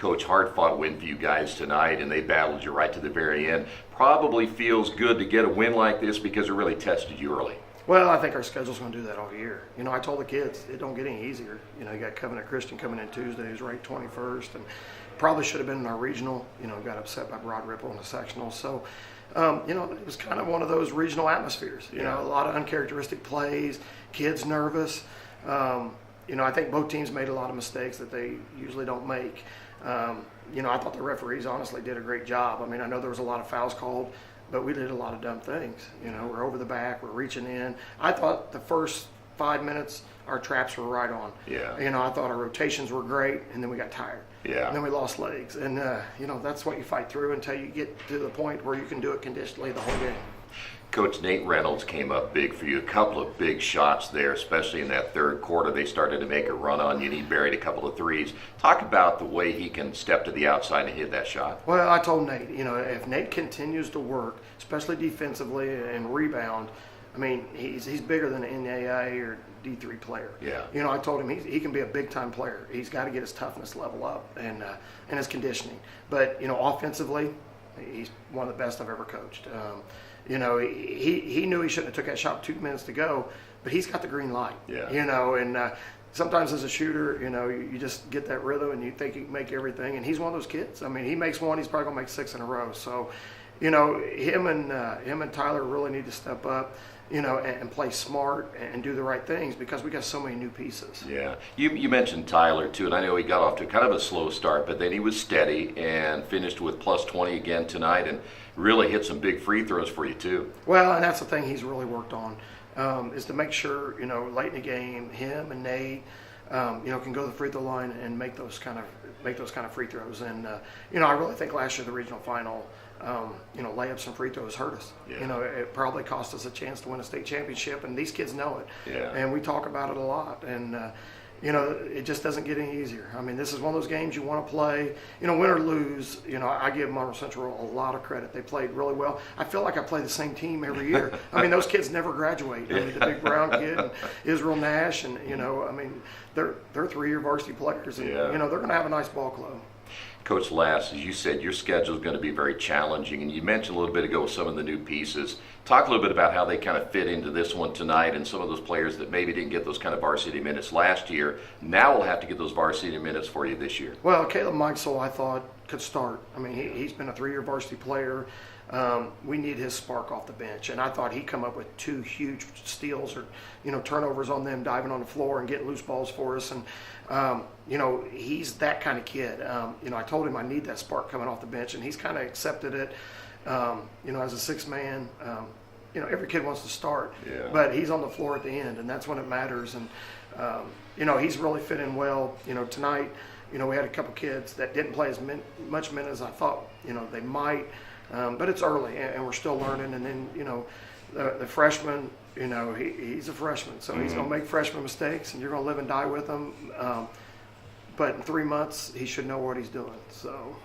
Coach, hard-fought win for you guys tonight, and they battled you right to the very end. Probably feels good to get a win like this because it really tested you early. Well, I think our schedule's going to do that all year. You know, I told the kids it don't get any easier. You know, you got Covenant Christian coming in Tuesday, who's ranked 21st, and probably should have been in our regional. You know, got upset by Broad Ripple in the sectional. So, you know, it was kind of one of those regional atmospheres. You know, a lot of uncharacteristic plays, kids nervous. You know, I think both teams made a lot of mistakes that they usually don't make. You know, I thought the referees honestly did a great job. I mean, I know there was a lot of fouls called, but we did a lot of dumb things. You know, we're over the back, we're reaching in. I thought the first 5 minutes, our traps were right on. Yeah. You know, I thought our rotations were great, and then we got tired. Yeah. And then we lost legs. And, you know, that's what you fight through until you get to the point where you can do it conditionally the whole game. Coach, Nate Reynolds came up big for you. A couple of big shots there, especially in that third quarter. They started to make a run on you, and he buried a couple of threes. Talk about the way he can step to the outside and hit that shot. Well, I told Nate, you know, if Nate continues to work, especially defensively and rebound, I mean, he's bigger than an NAIA or D3 player. Yeah. You know, I told him he can be a big-time player. He's got to get his toughness level up and his conditioning. But, you know, offensively, he's one of the best I've ever coached. You know, he knew he shouldn't have took that shot 2 minutes to go, but he's got the green light. Yeah. You know, and sometimes as a shooter, you know, you just get that rhythm and you think you can make everything. And he's one of those kids. I mean, he makes one, he's probably gonna make 6 in a row. So, you know, him and Tyler really need to step up, you know, and play smart and do the right things because we got so many new pieces. Yeah. You mentioned Tyler, too, and I know he got off to kind of a slow start, but then he was steady and finished with plus 20 again tonight and really hit some big free throws for you, too. Well, and that's the thing he's really worked on, is to make sure, you know, late in the game, him and Nate, you know, can go to the free throw line and make those kind of free throws. And, you know, I really think last year the regional final, you know, layups and free throws hurt us. Yeah. You know, it probably cost us a chance to win a state championship, and these kids know it. Yeah. And we talk about it a lot. And, you know, it just doesn't get any easier. I mean, this is one of those games you want to play. You know, win or lose, you know, I give Monroe Central a lot of credit. They played really well. I feel like I play the same team every year. I mean, those kids never graduate. I mean, the big brown kid and Israel Nash, and, you know, I mean, they're 3-year varsity players, and, you know, they're going to have a nice ball club. Coach Lass, as you said, your schedule is going to be very challenging, and you mentioned a little bit ago some of the new pieces. Talk a little bit about how they kind of fit into this one tonight and some of those players that maybe didn't get those kind of varsity minutes last year. Now will have to get those varsity minutes for you this year. Well, Caleb Mikesell, I thought, could start. I mean, he's been a 3-year varsity player. We need his spark off the bench, and I thought he'd come up with 2 huge steals or, you know, turnovers on them, diving on the floor and getting loose balls for us. And, you know, he's that kind of kid. You know, I told him I need that spark coming off the bench, and he's kind of accepted it. You know, as a 6th man, you know, every kid wants to start, but he's on the floor at the end, and that's when it matters. And, you know, he's really fit in well. You know, tonight, you know, we had a couple kids that didn't play as much minutes as I thought, you know, they might. But it's early, and we're still learning. And then, you know, the freshman, you know, he's a freshman, so he's going to make freshman mistakes, and you're going to live and die with him. But in 3 months, he should know what he's doing. So.